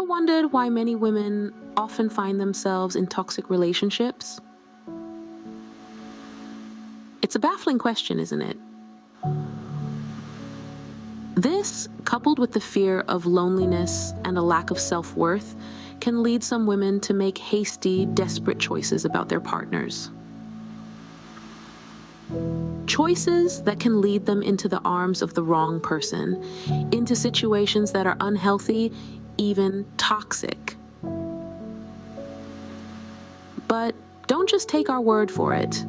Ever wondered why many women often find themselves in toxic relationships? It's a baffling question, isn't it? This, coupled with the fear of loneliness and a lack of self-worth, can lead some women to make hasty, desperate choices about their partners. Choices that can lead them into the arms of the wrong person, into situations that are unhealthy, even toxic. But don't just take our word for it.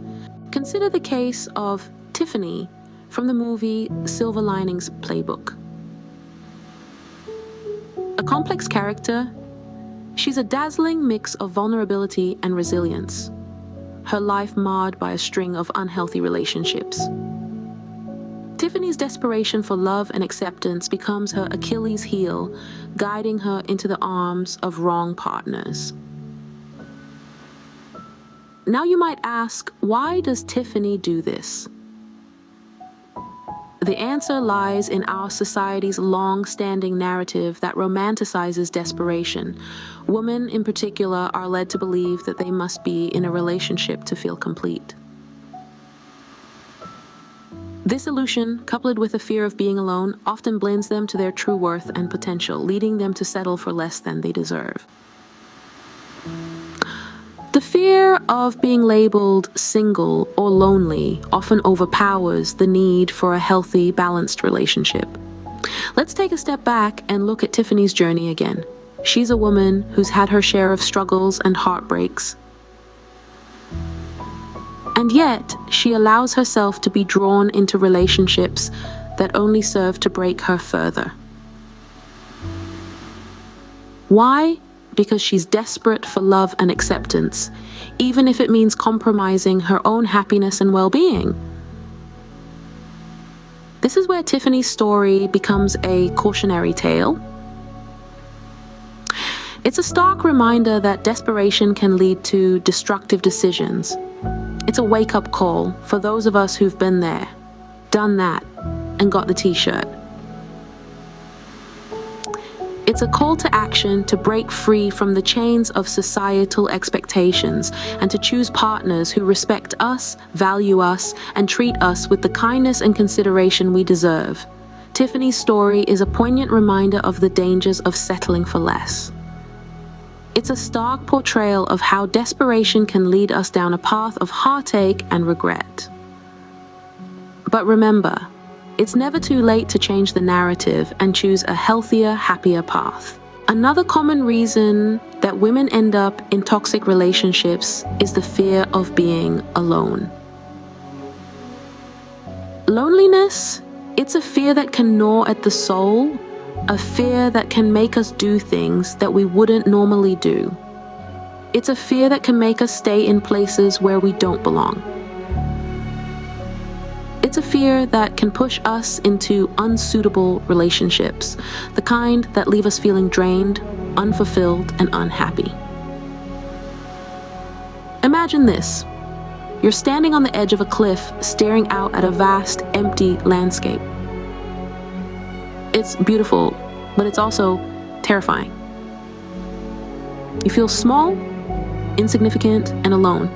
Consider the case of Tiffany from the movie Silver Linings Playbook. A complex character, she's a dazzling mix of vulnerability and resilience, her life marred by a string of unhealthy relationships. Tiffany's desperation for love and acceptance becomes her Achilles heel, guiding her into the arms of wrong partners. Now you might ask, why does Tiffany do this? The answer lies in our society's long-standing narrative that romanticizes desperation. Women, in particular, are led to believe that they must be in a relationship to feel complete. This illusion, coupled with a fear of being alone, often blinds them to their true worth and potential, leading them to settle for less than they deserve. The fear of being labeled single or lonely often overpowers the need for a healthy, balanced relationship. Let's take a step back and look at Tiffany's journey again. She's a woman who's had her share of struggles and heartbreaks. And yet, she allows herself to be drawn into relationships that only serve to break her further. Why? Because she's desperate for love and acceptance, even if it means compromising her own happiness and well-being. This is where Tiffany's story becomes a cautionary tale. It's a stark reminder that desperation can lead to destructive decisions. It's a wake-up call for those of us who've been there, done that, and got the t-shirt. It's a call to action to break free from the chains of societal expectations and to choose partners who respect us, value us, and treat us with the kindness and consideration we deserve. Tiffany's story is a poignant reminder of the dangers of settling for less. It's a stark portrayal of how desperation can lead us down a path of heartache and regret. But remember, it's never too late to change the narrative and choose a healthier, happier path. Another common reason that women end up in toxic relationships is the fear of being alone. Loneliness, it's a fear that can gnaw at the soul, a fear that can make us do things that we wouldn't normally do. It's a fear that can make us stay in places where we don't belong. It's a fear that can push us into unsuitable relationships, the kind that leave us feeling drained, unfulfilled, and unhappy. Imagine this. You're standing on the edge of a cliff, staring out at a vast, empty landscape. It's beautiful, but it's also terrifying. You feel small, insignificant, and alone.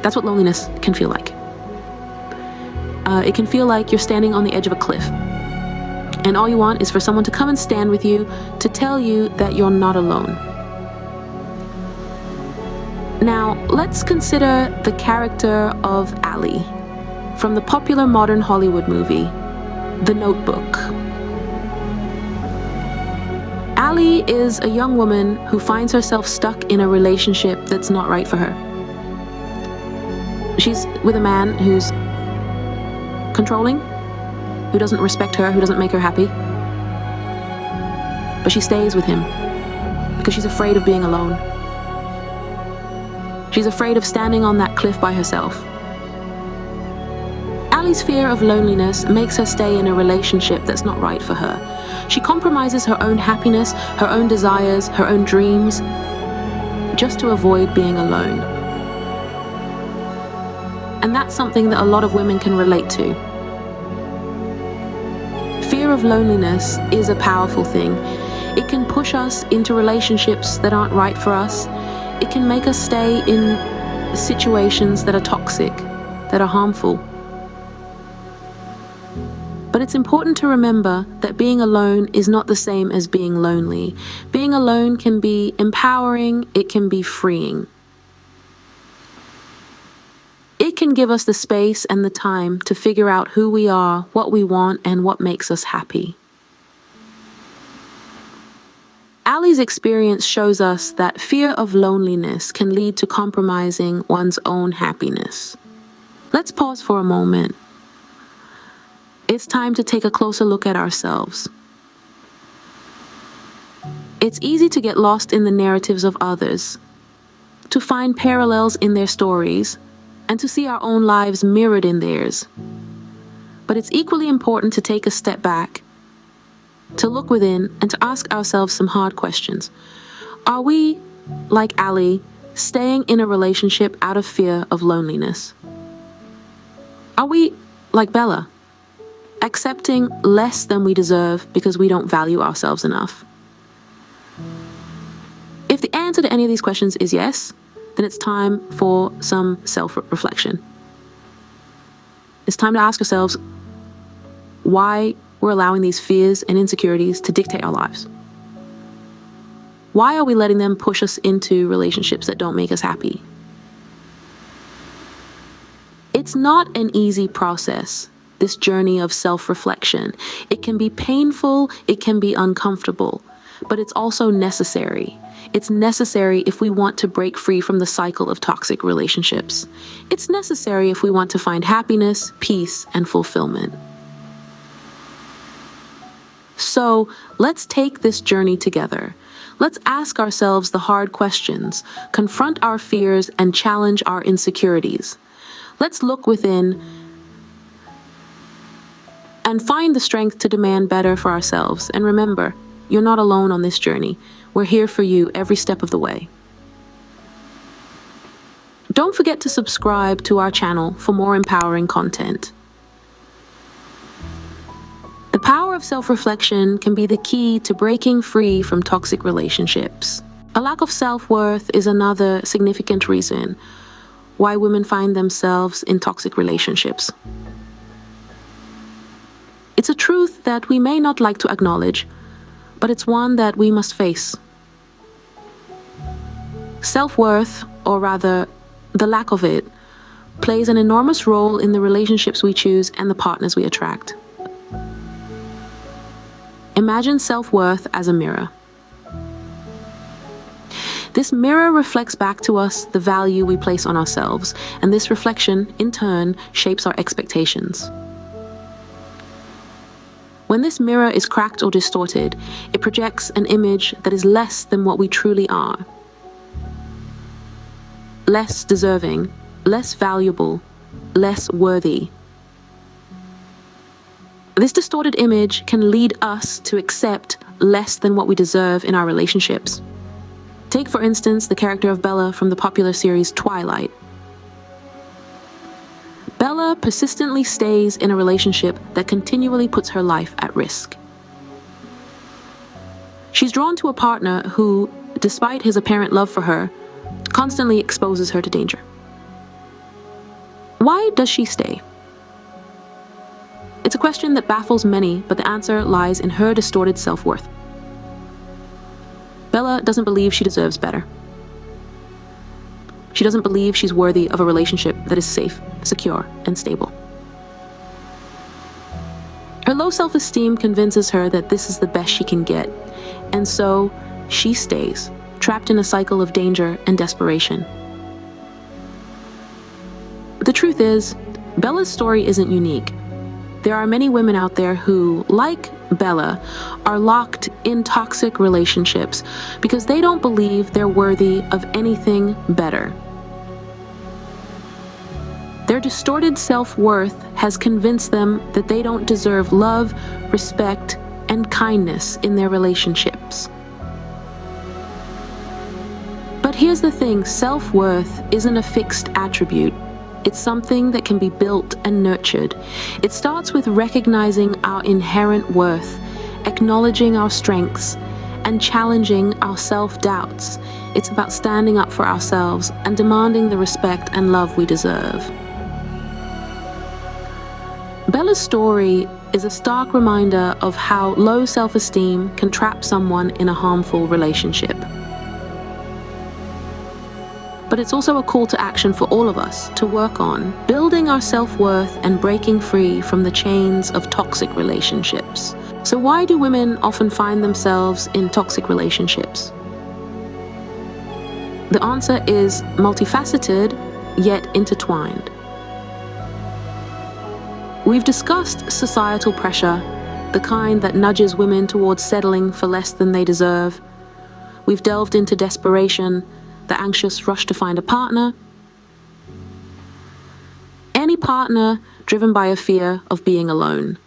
That's what loneliness can feel like. It can feel like you're standing on the edge of a cliff, and all you want is for someone to come and stand with you to tell you that you're not alone. Now, let's consider the character of Allie from the popular modern Hollywood movie, The Notebook. Allie is a young woman who finds herself stuck in a relationship that's not right for her. She's with a man who's controlling, who doesn't respect her, who doesn't make her happy. But she stays with him because she's afraid of being alone. She's afraid of standing on that cliff by herself. Allie's fear of loneliness makes her stay in a relationship that's not right for her. She compromises her own happiness, her own desires, her own dreams, just to avoid being alone. And that's something that a lot of women can relate to. Fear of loneliness is a powerful thing. It can push us into relationships that aren't right for us. It can make us stay in situations that are toxic, that are harmful. But it's important to remember that being alone is not the same as being lonely. Being alone can be empowering, it can be freeing. It can give us the space and the time to figure out who we are, what we want, and what makes us happy. Ali's experience shows us that fear of loneliness can lead to compromising one's own happiness. Let's pause for a moment. It's time to take a closer look at ourselves. It's easy to get lost in the narratives of others, to find parallels in their stories, and to see our own lives mirrored in theirs. But it's equally important to take a step back, to look within, and to ask ourselves some hard questions. Are we, like Ali, staying in a relationship out of fear of loneliness? Are we, like Bella, accepting less than we deserve because we don't value ourselves enough? If the answer to any of these questions is yes, then it's time for some self-reflection. It's time to ask ourselves why we're allowing these fears and insecurities to dictate our lives. Why are we letting them push us into relationships that don't make us happy? It's not an easy process, this journey of self-reflection. It can be painful, it can be uncomfortable, but it's also necessary. It's necessary if we want to break free from the cycle of toxic relationships. It's necessary if we want to find happiness, peace, and fulfillment. So let's take this journey together. Let's ask ourselves the hard questions, confront our fears, and challenge our insecurities. Let's look within and find the strength to demand better for ourselves. And remember, you're not alone on this journey. We're here for you every step of the way. Don't forget to subscribe to our channel for more empowering content. The power of self-reflection can be the key to breaking free from toxic relationships. A lack of self-worth is another significant reason why women find themselves in toxic relationships. It's a truth that we may not like to acknowledge, but it's one that we must face. Self-worth, or rather, the lack of it, plays an enormous role in the relationships we choose and the partners we attract. Imagine self-worth as a mirror. This mirror reflects back to us the value we place on ourselves, and this reflection, in turn, shapes our expectations. When this mirror is cracked or distorted, it projects an image that is less than what we truly are. Less deserving, less valuable, less worthy. This distorted image can lead us to accept less than what we deserve in our relationships. Take, for instance, the character of Bella from the popular series Twilight. Bella persistently stays in a relationship that continually puts her life at risk. She's drawn to a partner who, despite his apparent love for her, constantly exposes her to danger. Why does she stay? It's a question that baffles many, but the answer lies in her distorted self-worth. Bella doesn't believe she deserves better. She doesn't believe she's worthy of a relationship that is safe, secure, and stable. Her low self-esteem convinces her that this is the best she can get, and so she stays, trapped in a cycle of danger and desperation. The truth is, Bella's story isn't unique. There are many women out there who, like Bella, are locked in toxic relationships because they don't believe they're worthy of anything better. Their distorted self-worth has convinced them that they don't deserve love, respect, and kindness in their relationships. But here's the thing, self-worth isn't a fixed attribute. It's something that can be built and nurtured. It starts with recognizing our inherent worth, acknowledging our strengths, and challenging our self-doubts. It's about standing up for ourselves and demanding the respect and love we deserve. Bella's story is a stark reminder of how low self-esteem can trap someone in a harmful relationship. But it's also a call to action for all of us to work on building our self-worth and breaking free from the chains of toxic relationships. So why do women often find themselves in toxic relationships? The answer is multifaceted, yet intertwined. We've discussed societal pressure, the kind that nudges women towards settling for less than they deserve. We've delved into desperation, the anxious rush to find a partner. Any partner driven by a fear of being alone.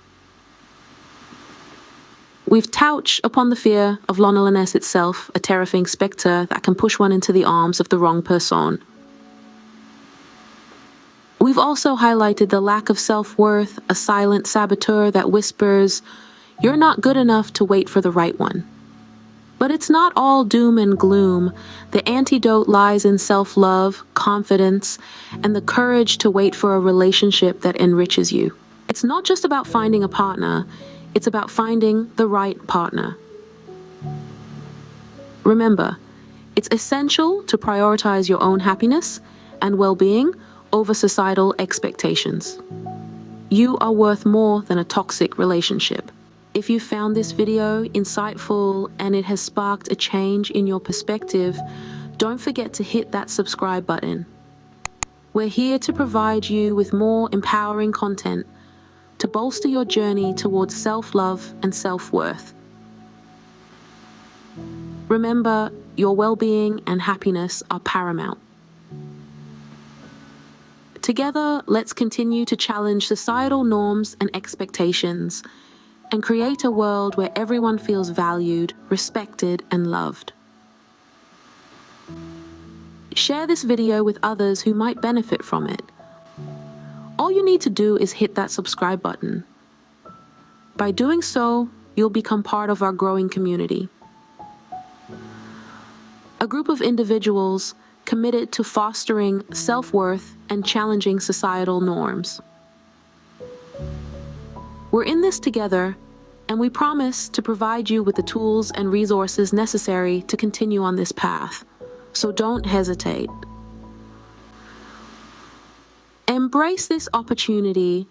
We've touched upon the fear of loneliness itself, a terrifying specter that can push one into the arms of the wrong person. We've also highlighted the lack of self-worth, a silent saboteur that whispers, "You're not good enough to wait for the right one." But it's not all doom and gloom. The antidote lies in self-love, confidence, and the courage to wait for a relationship that enriches you. It's not just about finding a partner, it's about finding the right partner. Remember, it's essential to prioritize your own happiness and well-being over societal expectations. You are worth more than a toxic relationship. If you found this video insightful and it has sparked a change in your perspective, don't forget to hit that subscribe button. We're here to provide you with more empowering content to bolster your journey towards self-love and self-worth. Remember, your well-being and happiness are paramount. Together, let's continue to challenge societal norms and expectations and create a world where everyone feels valued, respected, and loved. Share this video with others who might benefit from it. All you need to do is hit that subscribe button. By doing so, you'll become part of our growing community. A group of individuals committed to fostering self-worth and challenging societal norms. We're in this together, and we promise to provide you with the tools and resources necessary to continue on this path. So don't hesitate. Embrace this opportunity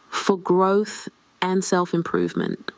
for growth and self-improvement.